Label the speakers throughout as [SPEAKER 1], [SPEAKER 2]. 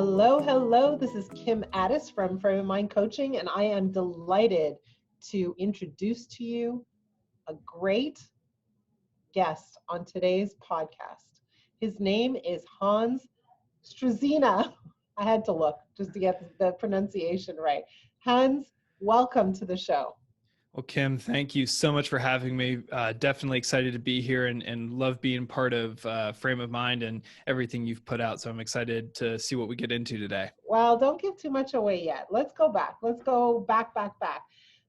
[SPEAKER 1] Hello, hello. This is Kim Ades from Frame of Mind Coaching, and I am delighted to introduce to you a great guest on today's podcast. His name is Hans Struzyna. I had to look just to get the pronunciation right. Hans, welcome to the show.
[SPEAKER 2] Well, Kim, thank you so much for having me. Definitely excited to be here and love being part of Frame of Mind and everything you've put out. So I'm excited to see what we get into today.
[SPEAKER 1] Well, don't give too much away yet. Let's go back. Let's go back.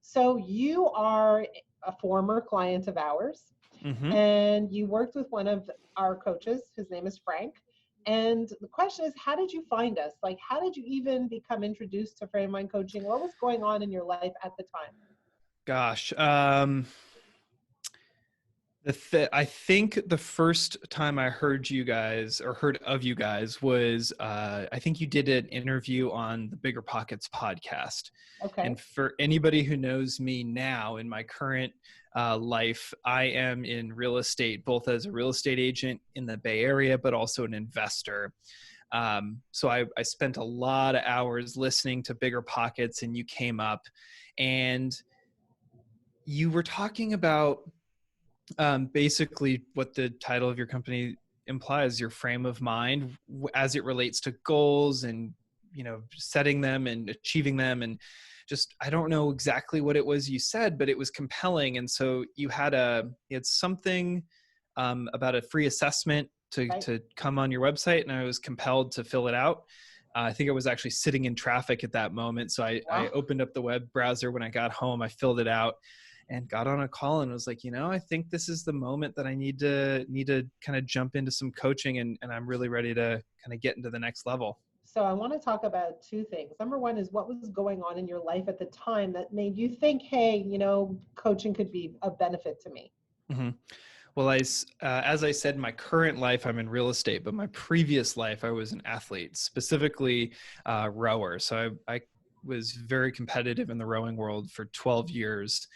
[SPEAKER 1] So you are a former client of ours, and you worked with one of our coaches. His name is Frank. And the question is, how did you find us? Like, how did you even become introduced to Frame of Mind Coaching? What was going on in your life at the time?
[SPEAKER 2] Gosh, I think the first time I heard you guys or heard of you guys was I think you did an interview on the Bigger Pockets podcast.
[SPEAKER 1] Okay.
[SPEAKER 2] And for anybody who knows me now in my current life, I am in real estate, both as a real estate agent in the Bay Area, but also an investor. So I spent a lot of hours listening to Bigger Pockets, and you came up and you were talking about basically what the title of your company implies, your frame of mind as it relates to goals and, setting them and achieving them. And just, I don't know exactly what it was you said, but it was compelling. And so you had something about a free assessment to come on your website, and I was compelled to fill it out. I think I was actually sitting in traffic at that moment. So I opened up the web browser when I got home, I filled it out and got on a call and was like, I think this is the moment that I need to kind of jump into some coaching, and I'm really ready to kind of get into the next level.
[SPEAKER 1] So I want to talk about two things. Number one is, what was going on in your life at the time that made you think, hey, coaching could be a benefit to me?
[SPEAKER 2] Mm-hmm. Well, as I said, in my current life, I'm in real estate, but my previous life, I was an athlete, specifically rower. So I was very competitive in the rowing world for 12 years.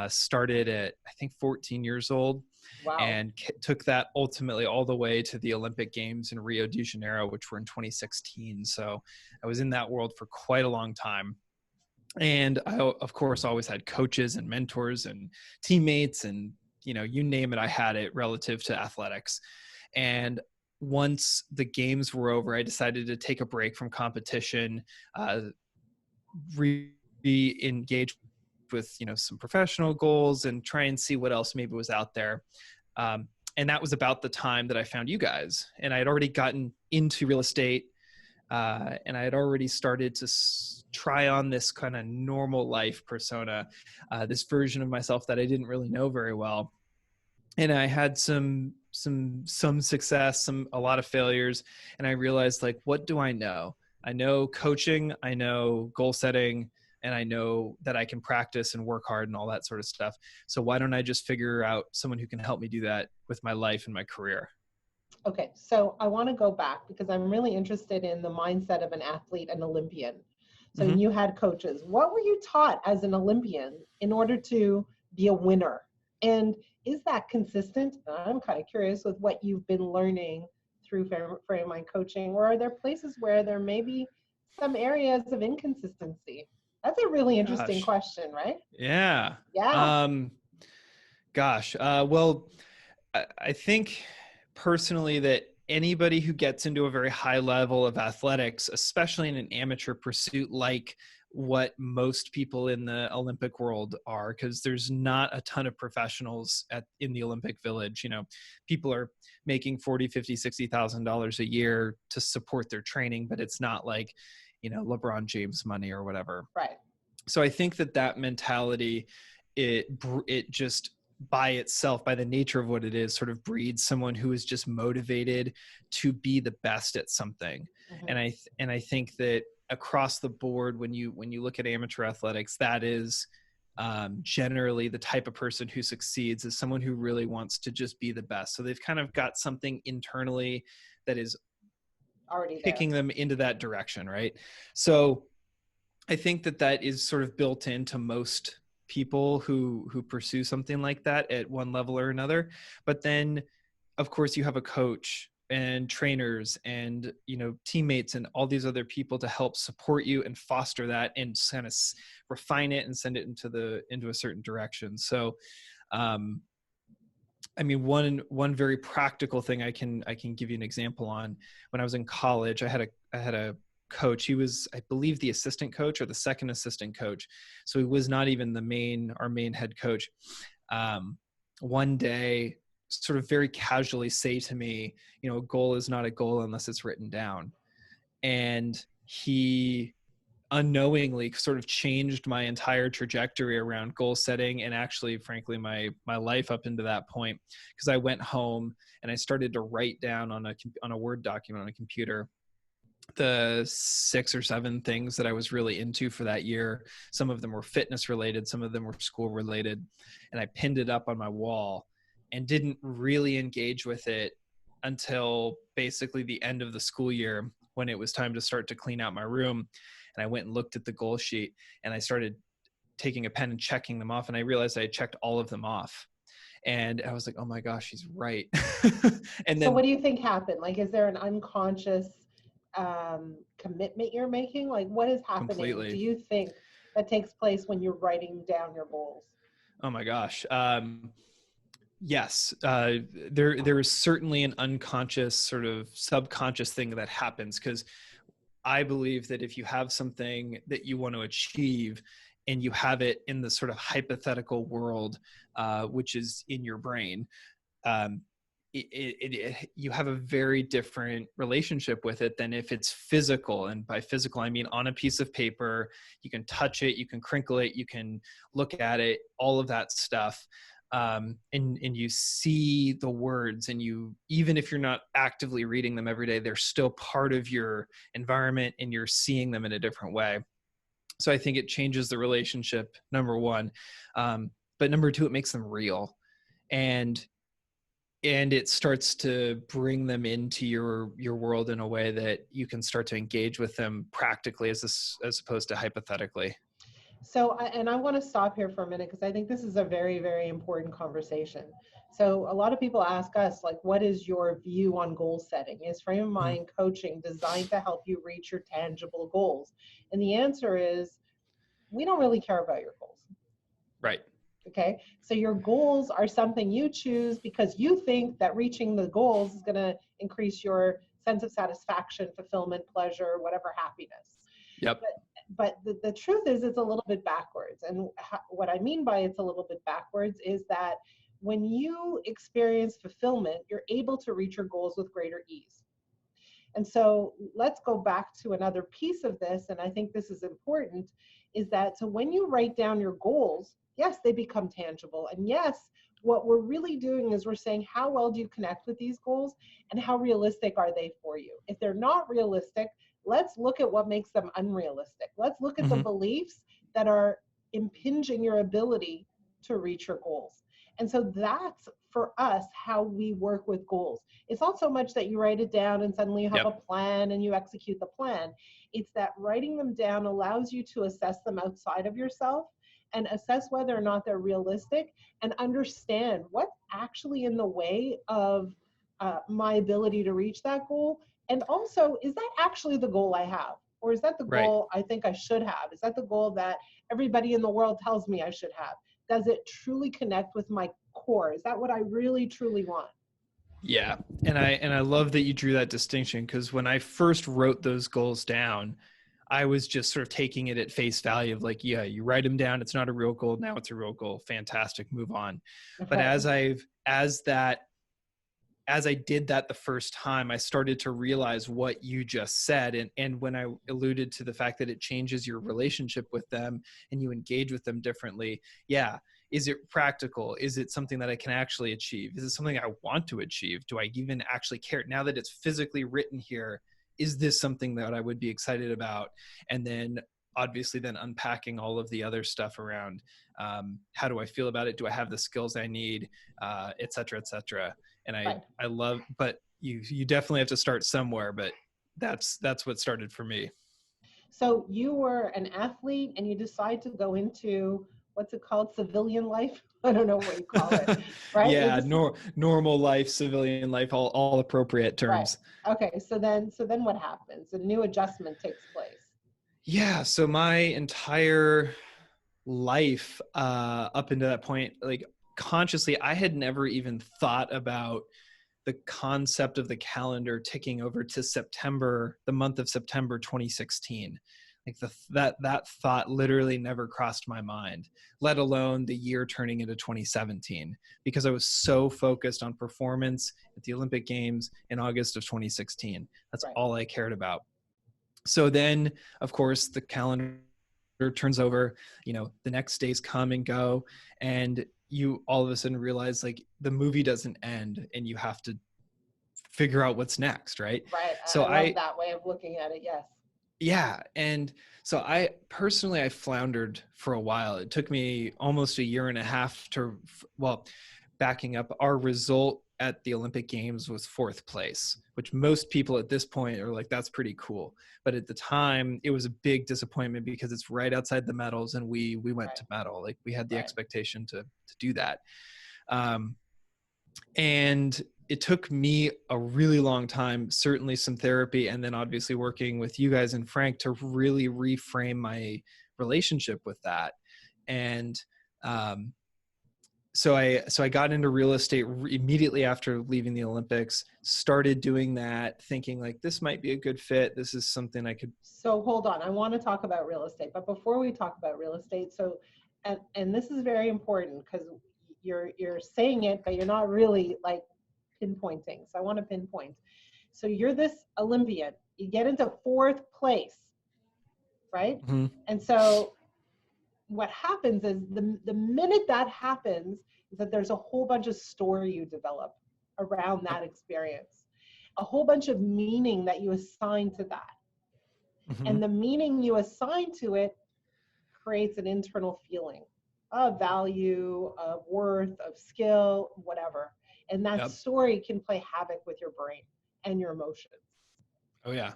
[SPEAKER 2] Started at, I think, 14 years old.
[SPEAKER 1] Wow.
[SPEAKER 2] And took that ultimately all the way to the Olympic Games in Rio de Janeiro, which were in 2016. So I was in that world for quite a long time. And I, of course, always had coaches and mentors and teammates and, you name it, I had it relative to athletics. And once the games were over, I decided to take a break from competition, re-engage with some professional goals and try and see what else maybe was out there. And that was about the time that I found you guys. And I had already gotten into real estate, and I had already started to try on this kind of normal life persona, this version of myself that I didn't really know very well. And I had some success, a lot of failures. And I realized, like, what do I know? I know coaching, I know goal setting, and I know that I can practice and work hard and all that sort of stuff. So why don't I just figure out someone who can help me do that with my life and my career?
[SPEAKER 1] Okay, so I want to go back because I'm really interested in the mindset of an athlete, an Olympian. So you had coaches. What were you taught as an Olympian in order to be a winner? And is that consistent? I'm kind of curious with what you've been learning through Frame of Mind Coaching, or are there places where there may be some areas of inconsistency? That's a really interesting question, right?
[SPEAKER 2] Yeah. Well, I think personally that anybody who gets into a very high level of athletics, especially in an amateur pursuit like what most people in the Olympic world are, because there's not a ton of professionals in the Olympic Village. People are making $40,000, $50,000, $60,000 a year to support their training, but it's not like, LeBron James money or whatever.
[SPEAKER 1] Right.
[SPEAKER 2] So I think that mentality, it just by itself, by the nature of what it is, sort of breeds someone who is just motivated to be the best at something. Mm-hmm. And I think that across the board, when you look at amateur athletics, that is generally the type of person who succeeds is someone who really wants to just be the best. So they've kind of got something internally that is
[SPEAKER 1] already
[SPEAKER 2] kicking them into that direction, right? So I think that is sort of built into most people who pursue something like that at one level or another. But then, of course, you have a coach and trainers and, you know, teammates and all these other people to help support you and foster that and kind of refine it and send it into a certain direction. So, I mean, one very practical thing I can give you an example on. When I was in college, I had a coach. He was, I believe, the assistant coach or the second assistant coach. So he was not even our main head coach. One day, sort of very casually say to me, you know, a goal is not a goal unless it's written down. And he unknowingly sort of changed my entire trajectory around goal setting and actually, frankly, my life up into that point, because I went home and I started to write down on a Word document on a computer the 6 or 7 things that I was really into for that year. Some of them were fitness related, some of them were school related, and I pinned it up on my wall and didn't really engage with it until basically the end of the school year, when it was time to start to clean out my room. And I went and looked at the goal sheet and I started taking a pen and checking them off. And I realized I had checked all of them off. And I was like, oh my gosh, he's right. And then,
[SPEAKER 1] so what do you think happened? Like, is there an unconscious commitment you're making? Like, what is happening?
[SPEAKER 2] Completely.
[SPEAKER 1] Do you think that takes place when you're writing down your goals?
[SPEAKER 2] Oh my gosh. Yes, there is certainly an unconscious, sort of subconscious thing that happens, because I believe that if you have something that you want to achieve and you have it in the sort of hypothetical world, which is in your brain, you have a very different relationship with it than if it's physical. And by physical, I mean on a piece of paper. You can touch it, you can crinkle it, you can look at it, all of that stuff. And you see the words, and you, even if you're not actively reading them every day, they're still part of your environment and you're seeing them in a different way. So I think it changes the relationship, number one. But number two, it makes them real. And it starts to bring them into your world in a way that you can start to engage with them practically as opposed to hypothetically.
[SPEAKER 1] So, I want to stop here for a minute because I think this is a very, very important conversation. So a lot of people ask us, like, what is your view on goal setting? Is Frame of Mind coaching designed to help you reach your tangible goals? And the answer is, we don't really care about your goals.
[SPEAKER 2] Right.
[SPEAKER 1] Okay. So your goals are something you choose because you think that reaching the goals is going to increase your sense of satisfaction, fulfillment, pleasure, whatever, happiness.
[SPEAKER 2] Yep.
[SPEAKER 1] But the truth is, it's a little bit backwards. And what I mean by it's a little bit backwards is that when you experience fulfillment, you're able to reach your goals with greater ease. And so let's go back to another piece of this, and I think this is important, is that so when you write down your goals, yes, they become tangible. And yes, what we're really doing is we're saying, how well do you connect with these goals and how realistic are they for you? If they're not realistic, let's look at what makes them unrealistic. Let's look at the beliefs that are impinging your ability to reach your goals. And so that's, for us, how we work with goals. It's not so much that you write it down and suddenly you have a plan and you execute the plan. It's that writing them down allows you to assess them outside of yourself and assess whether or not they're realistic and understand what's actually in the way of my ability to reach that goal. And also, is that actually the goal I have? Or is that the goal I think I should have? Is that the goal that everybody in the world tells me I should have? Does it truly connect with my core? Is that what I really, truly want?
[SPEAKER 2] Yeah. And I love that you drew that distinction, because when I first wrote those goals down, I was just sort of taking it at face value of like, yeah, you write them down. It's not a real goal. Now it's a real goal. Fantastic. Move on. Okay. But as I did that the first time, I started to realize what you just said. And when I alluded to the fact that it changes your relationship with them and you engage with them differently. Yeah. Is it practical? Is it something that I can actually achieve? Is it something I want to achieve? Do I even actually care? Now that it's physically written here, is this something that I would be excited about? And then obviously then unpacking all of the other stuff around how do I feel about it? Do I have the skills I need, et cetera, et cetera. And I love, but you definitely have to start somewhere, but that's what started for me.
[SPEAKER 1] So you were an athlete and you decide to go into what's it called? Civilian life? I don't know what you call it, right?
[SPEAKER 2] Yeah, normal life, civilian life, all appropriate
[SPEAKER 1] Right.
[SPEAKER 2] terms.
[SPEAKER 1] Okay. So then what happens? A new adjustment takes place.
[SPEAKER 2] Yeah, so my entire life up until that point, like consciously, I had never even thought about the concept of the calendar ticking over to September, the month of September 2016. Like that thought literally never crossed my mind, let alone the year turning into 2017, because I was so focused on performance at the Olympic Games in August of 2016. That's
[SPEAKER 1] Right.
[SPEAKER 2] all I cared about. So then, of course, the calendar turns over, the next days come and go, and you all of a sudden realize like the movie doesn't end and you have to figure out what's next, right?
[SPEAKER 1] Right.
[SPEAKER 2] So
[SPEAKER 1] I love that way of looking at it. Yes.
[SPEAKER 2] yeah, and so I floundered for a while. It took me almost a year and a half well, backing up, our result at the Olympic Games was fourth place, which most people at this point are like, that's pretty cool. But at the time, it was a big disappointment because it's right outside the medals, and we went
[SPEAKER 1] Right.
[SPEAKER 2] to medal. Like we had the
[SPEAKER 1] Right.
[SPEAKER 2] expectation to do that. Um, and it took me a really long time, certainly some therapy, and then obviously working with you guys and Frank to really reframe my relationship with that. And so I got into real estate immediately after leaving the Olympics, started doing that, thinking like this might be a good fit. This is something I could.
[SPEAKER 1] So hold on. I want to talk about real estate, but before we talk about real estate, so and this is very important because you're saying it, but you're not really like pinpointing. So I want to pinpoint. So you're this Olympian. You get into fourth place, right?
[SPEAKER 2] Mhm.
[SPEAKER 1] And so what happens is the minute that happens is that there's a whole bunch of story you develop around that experience, a whole bunch of meaning that you assign to that.
[SPEAKER 2] Mhm.
[SPEAKER 1] And the meaning you assign to it creates an internal feeling of value, of worth, of skill, whatever. And that
[SPEAKER 2] Yep.
[SPEAKER 1] story can play havoc with your brain and your emotions.
[SPEAKER 2] Oh yeah.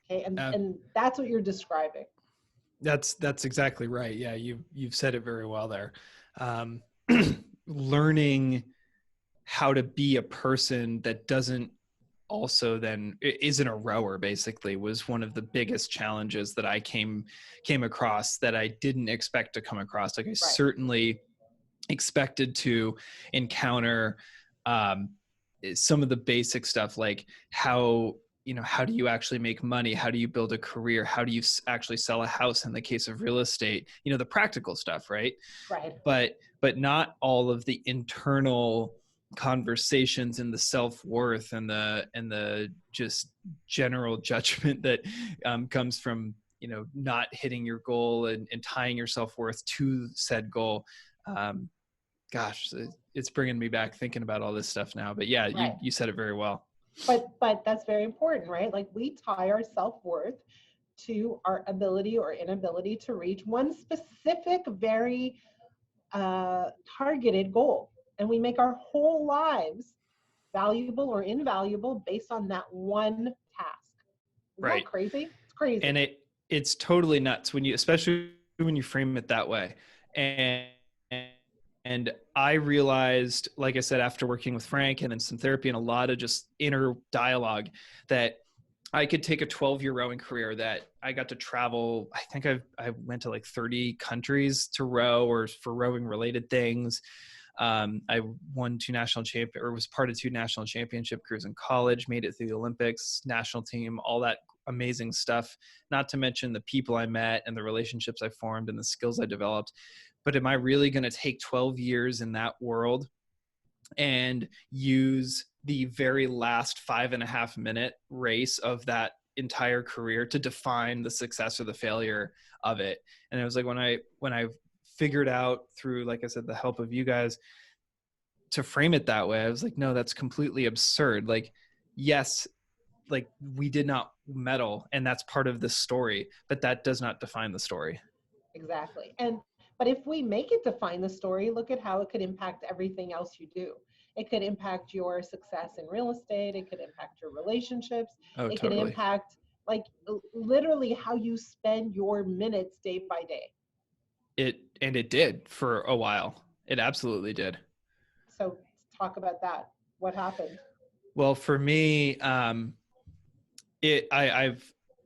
[SPEAKER 1] Okay. And,
[SPEAKER 2] Uh,
[SPEAKER 1] and that's what you're describing.
[SPEAKER 2] that's exactly right. Yeah, you've said it very well there. Um, learning how to be a person that doesn't also then isn't a rower basically was one of the biggest challenges that I came across that I didn't expect to come across. Like I
[SPEAKER 1] Right.
[SPEAKER 2] certainly expected to encounter um, some of the basic stuff, like how do you actually make money, how do you build a career, how do you actually sell a house in the case of real estate, the practical stuff, right?
[SPEAKER 1] Right.
[SPEAKER 2] But not all of the internal conversations and the self-worth and the just general judgment that comes from not hitting your goal and tying your self-worth to said goal. um, Gosh, it's bringing me back thinking about all this stuff now. But yeah,
[SPEAKER 1] Right.
[SPEAKER 2] you said it very well.
[SPEAKER 1] But that's very important, right? Like we tie our self-worth to our ability or inability to reach one specific, very targeted goal. And we make our whole lives valuable or invaluable based on that one task. Isn't that
[SPEAKER 2] Right.
[SPEAKER 1] crazy? It's crazy.
[SPEAKER 2] And it's totally nuts especially when you frame it that way. And and I realized, like I said, after working with Frank and then some therapy and a lot of just inner dialogue, that I could take a 12-year rowing career, that I got to travel. I think I went to like 30 countries to row or for rowing related things. I won was part of 2 national championship crews in college, made it through the Olympics, national team, all that amazing stuff, not to mention the people I met and the relationships I formed and the skills I developed. But am I really going to take 12 years in that world and use the very last 5.5 minute race of that entire career to define the success or the failure of it? And it was like when I figured out through, like I said, the help of you guys to frame it that way, I was like, no, that's completely absurd. Like, yes, like we did not medal and that's part of the story, but that does not define the story.
[SPEAKER 1] Exactly. But if we make it define the story, look at how it could impact everything else you do. It could impact your success in real estate. It could impact your relationships.
[SPEAKER 2] Oh,
[SPEAKER 1] It could
[SPEAKER 2] totally.
[SPEAKER 1] impact like literally how you spend your minutes day by day.
[SPEAKER 2] it did for a while. It absolutely did.
[SPEAKER 1] So talk about that. What happened?
[SPEAKER 2] Well, for me, I've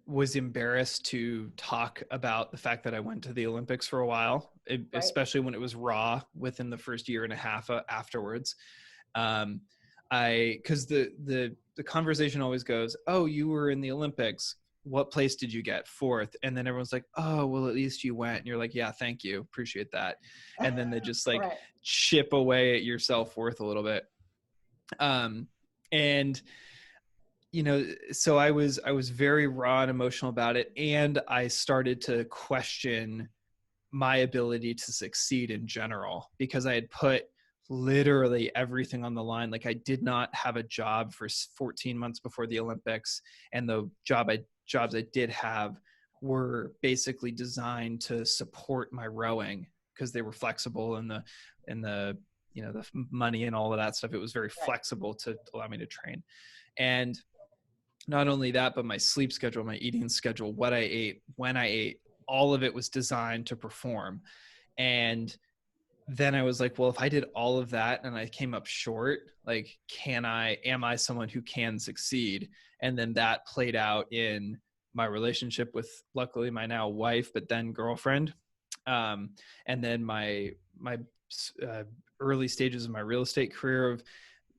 [SPEAKER 2] was embarrassed to talk about the fact that I went to the Olympics for a while,
[SPEAKER 1] Right.
[SPEAKER 2] especially when it was raw within the first year and a half afterwards. Um, because the conversation always goes, "Oh, you were in the Olympics. What place did you get? Fourth." And then everyone's like, "Oh, well, at least you went." And you're like, "Yeah, thank you, appreciate that." And then they just like
[SPEAKER 1] Right.
[SPEAKER 2] chip away at your self-worth a little bit. And so I was very raw and emotional about it, and I started to question my ability to succeed in general because I had put literally everything on the line. Like, I did not have a job for 14 months before the Olympics, and the jobs I did have were basically designed to support my rowing because they were flexible, and the the money and all of that stuff, it was very
[SPEAKER 1] Right.
[SPEAKER 2] flexible to allow me to train. And not only that, but my sleep schedule, my eating schedule, what I ate, when I ate, all of it was designed to perform. And then I was like, well, if I did all of that and I came up short, like, am I someone who can succeed? And then that played out in my relationship with, luckily, my now wife, but then girlfriend. And then my uh, early stages of my real estate career of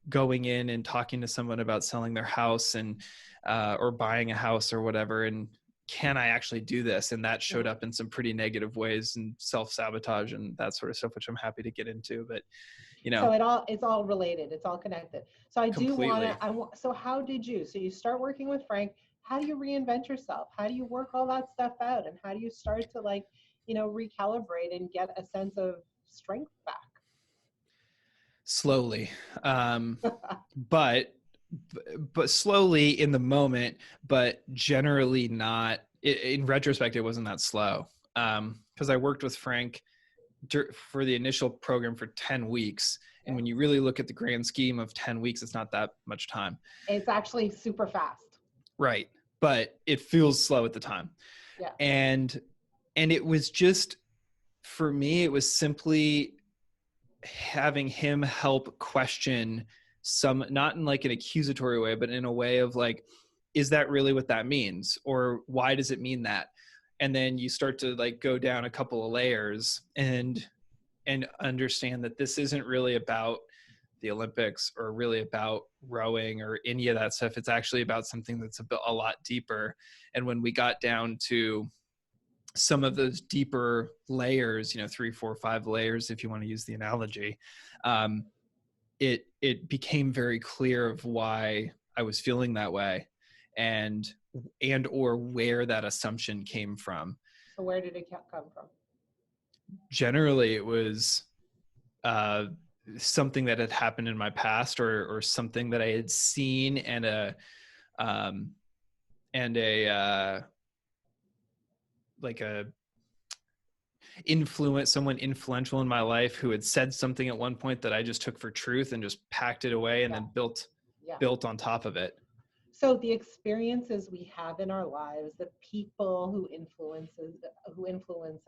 [SPEAKER 2] going in and talking to someone about selling their house and or buying a house or whatever, and can I actually do this? And that showed up in some pretty negative ways, and self-sabotage and that sort of stuff, which I'm happy to get into. But
[SPEAKER 1] So it's all related. It's all connected. So I do want
[SPEAKER 2] completely.
[SPEAKER 1] to, so how did you, so you start working with Frank, how do you reinvent yourself? How do you work all that stuff out? And how do you start to like, recalibrate and get a sense of strength back?
[SPEAKER 2] Slowly, but slowly in the moment, but generally not. In retrospect, it wasn't that slow, because I worked with Frank for the initial program for 10 weeks. And when you really look at the grand scheme of 10 weeks, it's not that much time.
[SPEAKER 1] It's actually super fast.
[SPEAKER 2] Right. But it feels slow at the time.
[SPEAKER 1] Yeah.
[SPEAKER 2] And it was just, for me, it was simply having him help question some, not in like an accusatory way, but in a way of like, is that really what that means? Or why does it mean that? And then you start to like go down a couple of layers and understand that this isn't really about the Olympics or really about rowing or any of that stuff. It's actually about something that's a lot deeper. And when we got down to some of those deeper layers, 3, 4, 5 layers, if you want to use the analogy, it became very clear of why I was feeling that way, and or where that assumption came from.
[SPEAKER 1] So where did it come from?
[SPEAKER 2] Generally, it was something that had happened in my past, or something that I had seen, and a like a someone influential in my life who had said something at one point that I just took for truth and just packed it away, and then built on top of it.
[SPEAKER 1] So the experiences we have in our lives, the people who influence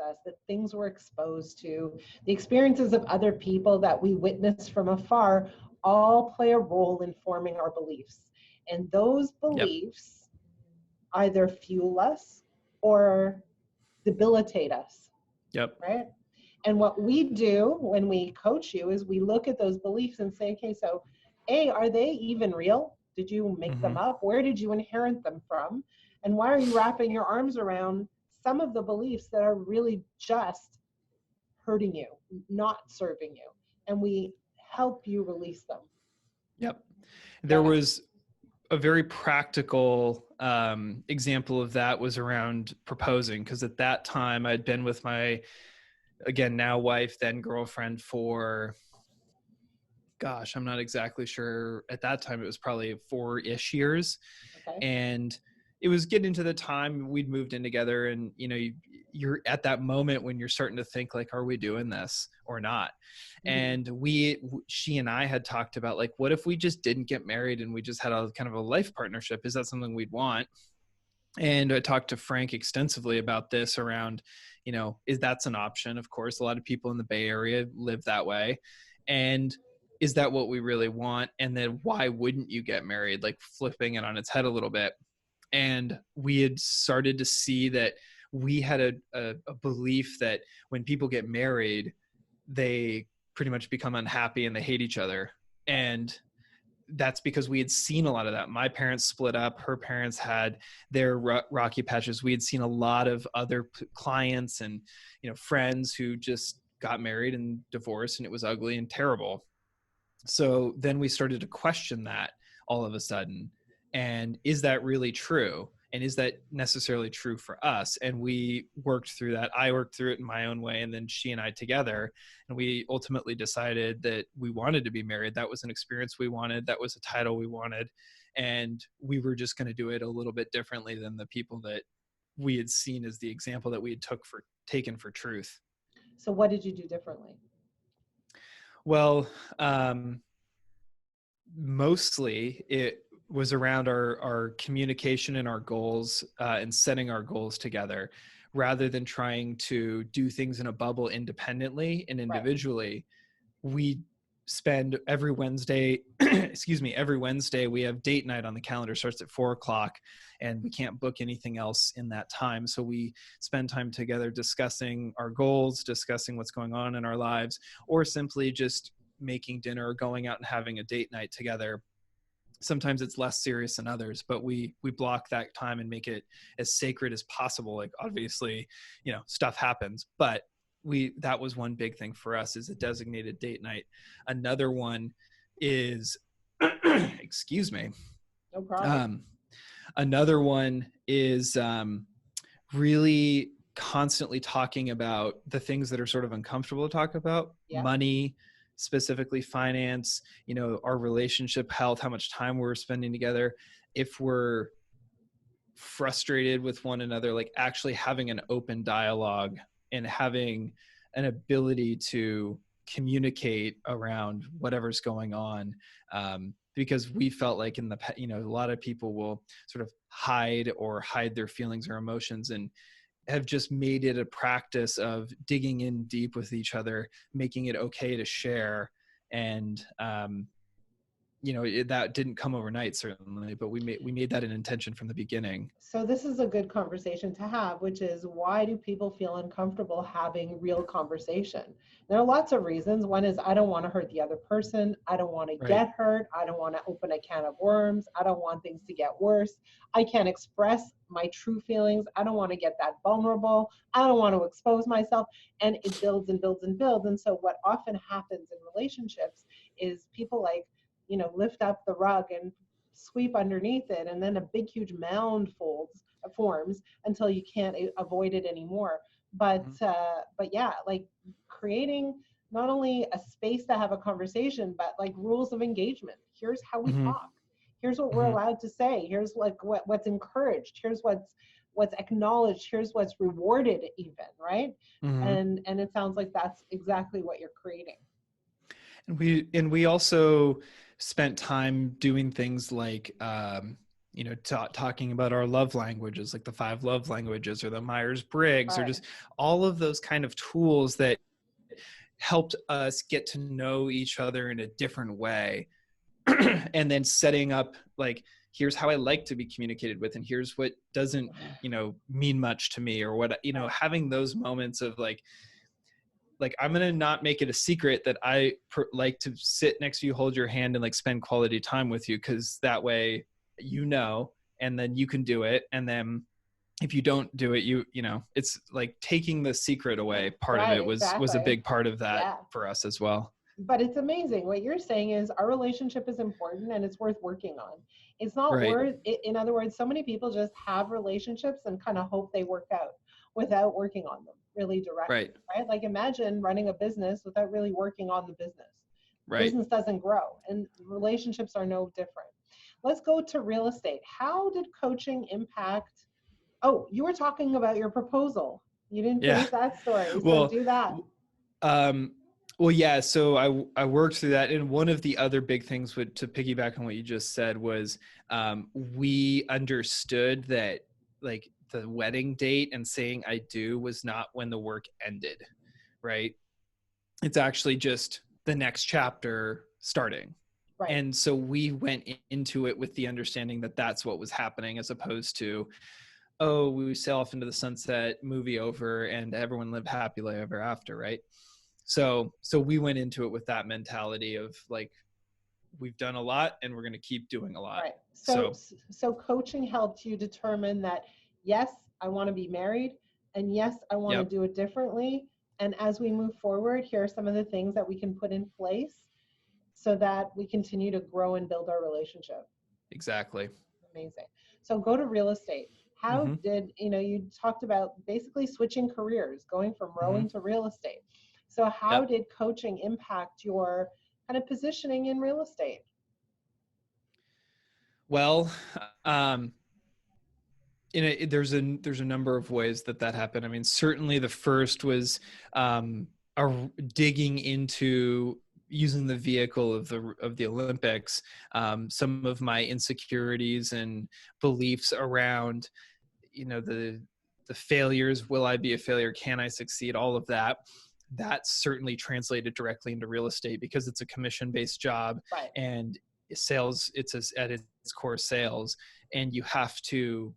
[SPEAKER 1] us, the things we're exposed to, the experiences of other people that we witness from afar, all play a role in forming our beliefs. And those beliefs either fuel us or debilitate us.
[SPEAKER 2] Yep.
[SPEAKER 1] Right? And what we do when we coach you is we look at those beliefs and say, okay, so A, are they even real? Did you make them up? Where did you inherit them from? And why are you wrapping your arms around some of the beliefs that are really just hurting you, not serving you? And we help you release them.
[SPEAKER 2] Yep. There was a very practical example of that was around proposing, because at that time I'd been with my, again, now wife, then girlfriend, for, gosh, I'm not exactly sure. At that time, it was probably 4-ish years.
[SPEAKER 1] Okay.
[SPEAKER 2] And it was getting to the time we'd moved in together, and you're at that moment when you're starting to think like, are we doing this or not? And she and I had talked about like, what if we just didn't get married and we just had a kind of a life partnership? Is that something we'd want? And I talked to Frank extensively about this around, is that's an option? Of course, a lot of people in the Bay Area live that way. And is that what we really want? And then why wouldn't you get married? Like flipping it on its head a little bit. And we had started to see that we had a belief that when people get married, they pretty much become unhappy and they hate each other. And that's because we had seen a lot of that. My parents split up. Her parents had their rocky patches. We had seen a lot of other clients and, friends who just got married and divorced, and it was ugly and terrible. So then we started to question that all of a sudden. And is that really true? And is that necessarily true for us? And we worked through that. I worked through it in my own way, and then she and I together. And we ultimately decided that we wanted to be married. That was an experience we wanted. That was a title we wanted. And we were just going to do it a little bit differently than the people that we had seen as the example that we had taken for truth.
[SPEAKER 1] So what did you do differently?
[SPEAKER 2] Well, mostly it was around our communication and our goals, and setting our goals together rather than trying to do things in a bubble independently and individually. Right. We spend every Wednesday, every Wednesday we have date night on the calendar, starts at 4:00, and we can't book anything else in that time. So we spend time together discussing our goals, discussing what's going on in our lives, or simply just making dinner or going out and having a date night together. Sometimes it's less serious than others, but we block that time and make it as sacred as possible. Like obviously, stuff happens, but that was one big thing for us, is a designated date night. Another one is, excuse me.
[SPEAKER 1] No problem.
[SPEAKER 2] Another one is really constantly talking about the things that are sort of uncomfortable to talk about. Yeah. Money, specifically finance, our relationship health, how much time we're spending together. If we're frustrated with one another, like actually having an open dialogue and having an ability to communicate around whatever's going on. Because we felt like a lot of people will sort of hide their feelings or emotions, and have just made it a practice of digging in deep with each other, making it okay to share. And, that didn't come overnight, certainly, but we made that an intention from the beginning.
[SPEAKER 1] So this is a good conversation to have, which is, why do people feel uncomfortable having real conversation? There are lots of reasons. One is, I don't want to hurt the other person. I don't want to get hurt. I don't want to open a can of worms. I don't want things to get worse. I can't express my true feelings. I don't want to get that vulnerable. I don't want to expose myself. And it builds and builds and builds. And so what often happens in relationships is people lift up the rug and sweep underneath it, and then a big huge mound forms until you can't avoid it anymore. But yeah, like creating not only a space to have a conversation, but like rules of engagement. Here's how we talk. Here's what we're allowed to say. Here's like what's encouraged. Here's what's acknowledged. Here's what's rewarded, even, right? And it sounds like that's exactly what you're creating.
[SPEAKER 2] And we also spent time doing things like, talking about our love languages, like the 5 love languages or the Myers-Briggs, or just all of those kind of tools that helped us get to know each other in a different way. And then setting up, like, here's how I like to be communicated with, and here's what doesn't, mean much to me, or what, having those moments of like, I'm going to not make it a secret that I like to sit next to you, hold your hand, and like spend quality time with you. 'Cause that way, and then you can do it. And then if you don't do it, it's like taking the secret away. Part of it was a big part of that for us as well.
[SPEAKER 1] But it's amazing. What you're saying is our relationship is important and it's worth working on. It's not worth it. In other words, so many people just have relationships and kind of hope they work out without working on them really directly, right? Like imagine running a business without really working on the business. Business doesn't grow, and relationships are no different. Let's go to real estate. How did coaching impact? Oh, you were talking about your proposal. You didn't finish that story. So do that.
[SPEAKER 2] So I worked through that. And one of the other big things to piggyback on what you just said was we understood that like the wedding date and saying I do was not when the work ended, right? It's actually just the next chapter starting.
[SPEAKER 1] Right.
[SPEAKER 2] And so we went into it with the understanding that that's what was happening, as opposed to, oh, we sail off into the sunset, movie over, and everyone lived happily ever after, right? So we went into it with that mentality of like, we've done a lot and we're going to keep doing a lot.
[SPEAKER 1] Right. So coaching helped you determine that, yes, I want to be married, and yes, I want to do it differently. And as we move forward, here are some of the things that we can put in place so that we continue to grow and build our relationship.
[SPEAKER 2] Exactly.
[SPEAKER 1] Amazing. So go to real estate. How did, you talked about basically switching careers, going from rowing to real estate. So how did coaching impact your kind of positioning in real estate?
[SPEAKER 2] Well, there's a number of ways that happened. I mean, certainly the first was digging into using the vehicle of the Olympics, some of my insecurities and beliefs around, the failures. Will I be a failure? Can I succeed? All of that. That certainly translated directly into real estate because it's a commission-based job,
[SPEAKER 1] right.
[SPEAKER 2] And sales. At its core sales, and you have to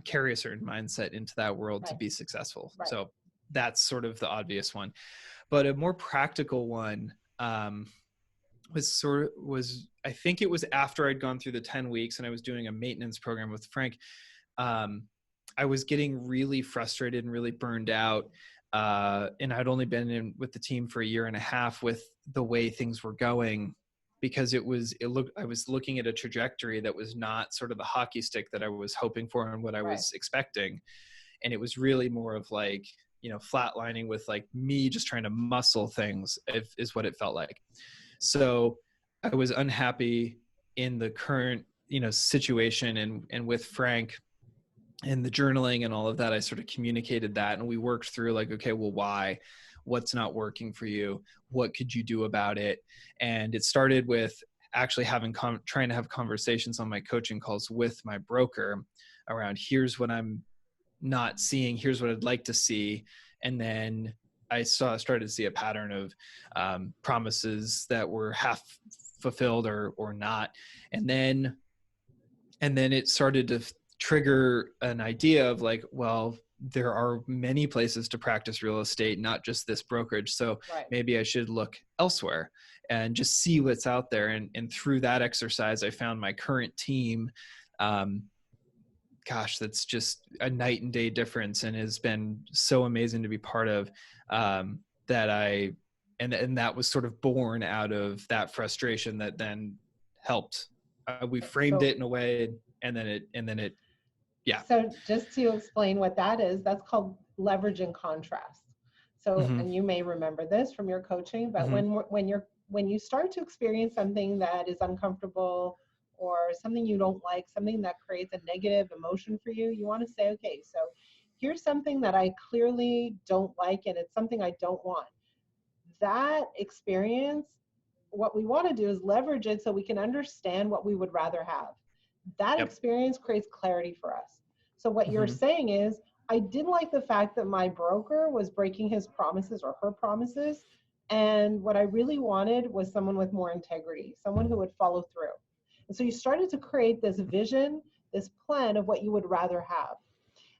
[SPEAKER 2] carry a certain mindset into that world to be successful. Right. So that's sort of the obvious one, but a more practical one was I think it was after I'd gone through the 10 weeks and I was doing a maintenance program with Frank. I was getting really frustrated and really burned out. And I'd only been with the team for a year and a half with the way things were going, because I was looking at a trajectory that was not sort of the hockey stick that I was hoping for and what I was expecting. And it was really more of like, flatlining with like me just trying to muscle things is what it felt like. So I was unhappy in the current, situation, and with Frank and the journaling and all of that, I sort of communicated that, and we worked through like, okay, well, why? What's not working for you? What could you do about it? And it started with actually trying to have conversations on my coaching calls with my broker around, here's what I'm not seeing, here's what I'd like to see. And then I started to see a pattern of promises that were half fulfilled or not. And then it started to trigger an idea of like, well, there are many places to practice real estate, not just this brokerage. So maybe I should look elsewhere and just see what's out there. And through that exercise, I found my current team. That's just a night and day difference, and has been so amazing to be part of. And that was sort of born out of that frustration that then helped. We framed it in a way, and then it. Yeah.
[SPEAKER 1] So just to explain what that is, that's called leverage and contrast. So, and you may remember this from your coaching, but when you start to experience something that is uncomfortable or something you don't like, something that creates a negative emotion for you, you want to say, okay, so here's something that I clearly don't like, and it's something I don't want. That experience, what we want to do is leverage it so we can understand what we would rather have. That experience creates clarity for us. So what you're saying is, I didn't like the fact that my broker was breaking his promises or her promises. And what I really wanted was someone with more integrity, someone who would follow through. And so you started to create this vision, this plan of what you would rather have.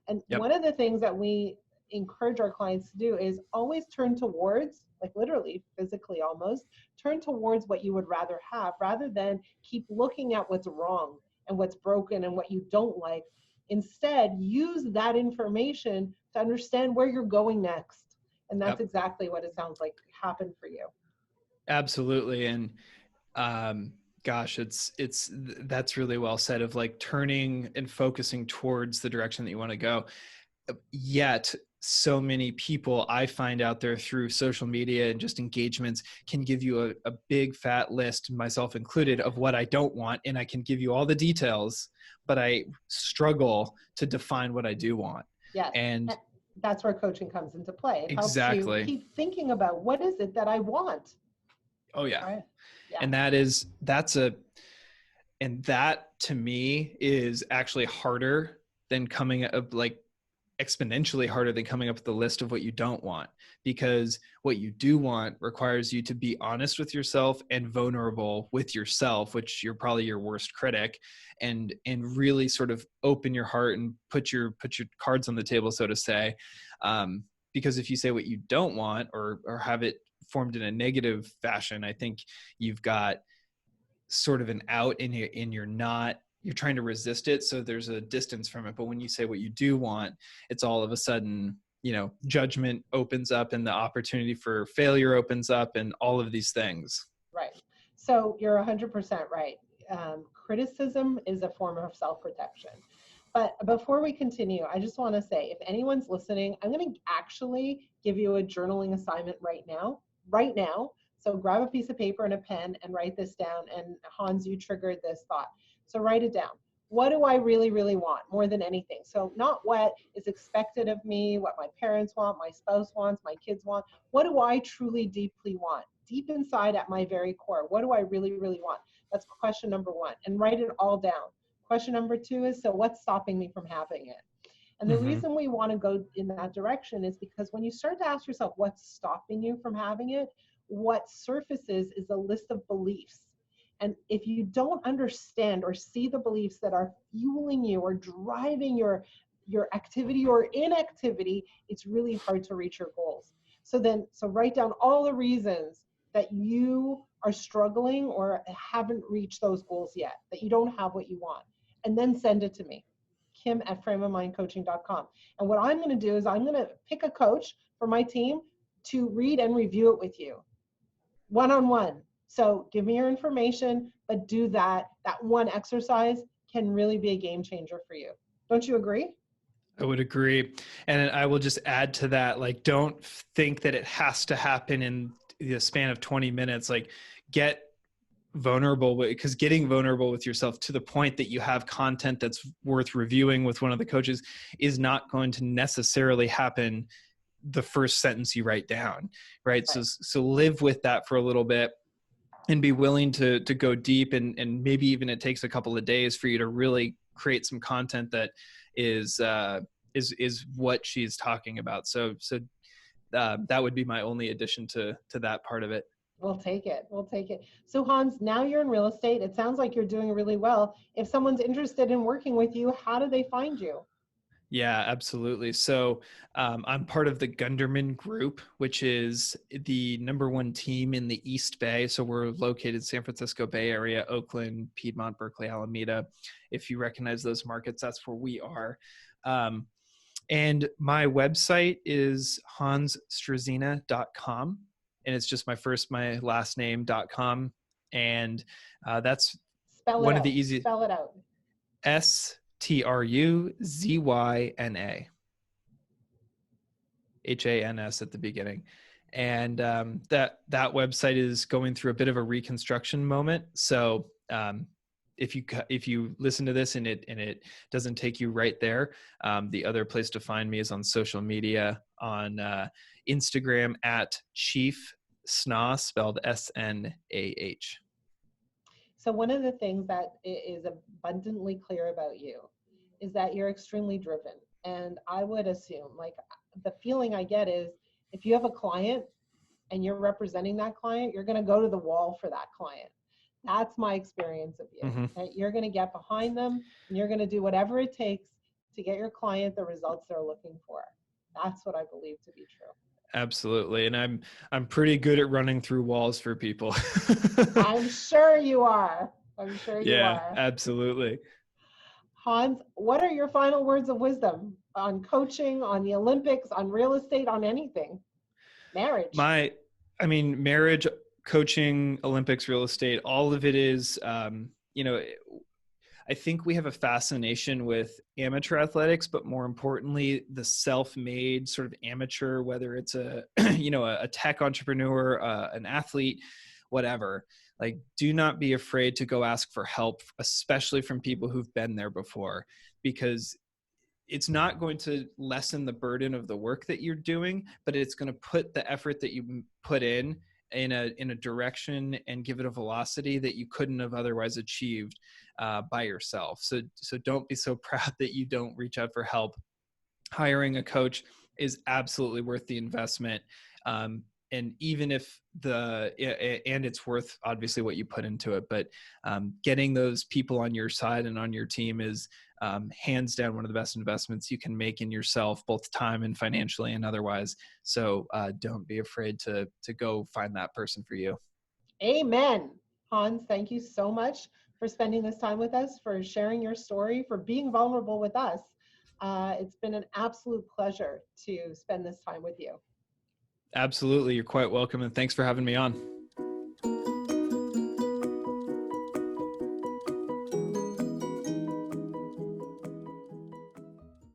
[SPEAKER 1] And one of the things that we encourage our clients to do is always turn towards, like literally, physically almost, turn towards what you would rather have, rather than keep looking at what's wrong and what's broken and what you don't like. Instead, use that information to understand where you're going next. And that's exactly what it sounds like happened for you.
[SPEAKER 2] Absolutely. And that's really well said, of like turning and focusing towards the direction that you want to go. Yet so many people I find out there through social media and just engagements can give you a big fat list, myself included, of what I don't want. And I can give you all the details, but I struggle to define what I do want.
[SPEAKER 1] Yes. And that's where coaching comes into play. It helps you keep thinking about, what is it that I want?
[SPEAKER 2] Oh yeah. Right? Yeah. And that to me is actually harder than coming up, like exponentially harder than coming up with the list of what you don't want, because what you do want requires you to be honest with yourself and vulnerable with yourself, which you're probably your worst critic, and really sort of open your heart and put your cards on the table, so to say. Because if you say what you don't want, or have it formed in a negative fashion, I think you've got sort of an out, and you're trying to resist it. So there's a distance from it. But when you say what you do want, it's all of a sudden, judgment opens up, and the opportunity for failure opens up, and all of these things.
[SPEAKER 1] Right. So you're 100% right. Criticism is a form of self-protection. But before we continue, I just want to say, if anyone's listening, I'm going to actually give you a journaling assignment right now. So grab a piece of paper and a pen and write this down. And Hans, you triggered this thought. So write it down. What do I really, really want more than anything? So not what is expected of me, what my parents want, my spouse wants, my kids want. What do I truly, deeply want? Deep inside at my very core, what do I really, really want? That's question number one. And write it all down. Question number two is, so what's stopping me from having it? And the reason we want to go in that direction is because when you start to ask yourself what's stopping you from having it, what surfaces is a list of beliefs. And if you don't understand or see the beliefs that are fueling you or driving your activity or inactivity, it's really hard to reach your goals. So write down all the reasons that you are struggling or haven't reached those goals yet, that you don't have what you want. And then send it to me, Kim@frameofmindcoaching.com. And what I'm going to do is I'm going to pick a coach for my team to read and review it with you one-on-one. So give me your information, but do that. That one exercise can really be a game changer for you. Don't you agree?
[SPEAKER 2] I would agree. And I will just add to that, like, don't think that it has to happen in the span of 20 minutes. Like, get vulnerable, because getting vulnerable with yourself to the point that you have content that's worth reviewing with one of the coaches is not going to necessarily happen the first sentence you write down, right? So live with that for a little bit and be willing to go deep, and maybe even it takes a couple of days for you to really create some content that is what she's talking about. So that would be my only addition to that part of it.
[SPEAKER 1] We'll take it. So Hans, now you're in real estate. It sounds like you're doing really well. If someone's interested in working with you, how do they find you?
[SPEAKER 2] Yeah, absolutely. So I'm part of the Gunderman Group, which is the #1 team in the East Bay. So we're located San Francisco Bay Area, Oakland, Piedmont, Berkeley, Alameda. If you recognize those markets, that's where we are. And my website is hansstruzyna.com. And it's just my last name.com. And that's one of the easiest.
[SPEAKER 1] Spell it out.
[SPEAKER 2] STRUZYNA. HANS at the beginning. And that website is going through a bit of a reconstruction moment. So if you listen to this and it doesn't take you right there, the other place to find me is on social media, on Instagram @Chief Snah, spelled SNAH.
[SPEAKER 1] So one of the things that is abundantly clear about you is that you're extremely driven. And I would assume, like, the feeling I get is if you have a client and you're representing that client, you're going to go to the wall for that client. That's my experience of you. That you're going to get behind them and you're going to do whatever it takes to get your client the results they're looking for. That's what I believe to be true.
[SPEAKER 2] Absolutely. And I'm pretty good at running through walls for people.
[SPEAKER 1] I'm sure you are.
[SPEAKER 2] Yeah, absolutely.
[SPEAKER 1] Hans, what are your final words of wisdom on coaching, on the Olympics, on real estate, on anything? Marriage.
[SPEAKER 2] Marriage, coaching, Olympics, real estate, all of it is, I think we have a fascination with amateur athletics, but more importantly, the self-made sort of amateur, whether it's a tech entrepreneur, an athlete, whatever. Like, do not be afraid to go ask for help, especially from people who've been there before, because it's not going to lessen the burden of the work that you're doing, but it's going to put the effort that you put in in a direction and give it a velocity that you couldn't have otherwise achieved by yourself. So don't be so proud that you don't reach out for help. Hiring a coach is absolutely worth the investment. And even if and it's worth obviously what you put into it, but getting those people on your side and on your team is hands down one of the best investments you can make in yourself, both time and financially and otherwise. So don't be afraid to go find that person for you.
[SPEAKER 1] Amen. Hans, thank you so much for spending this time with us, for sharing your story, for being vulnerable with us. It's been an absolute pleasure to spend this time with you.
[SPEAKER 2] Absolutely. You're quite welcome. And thanks for having me on.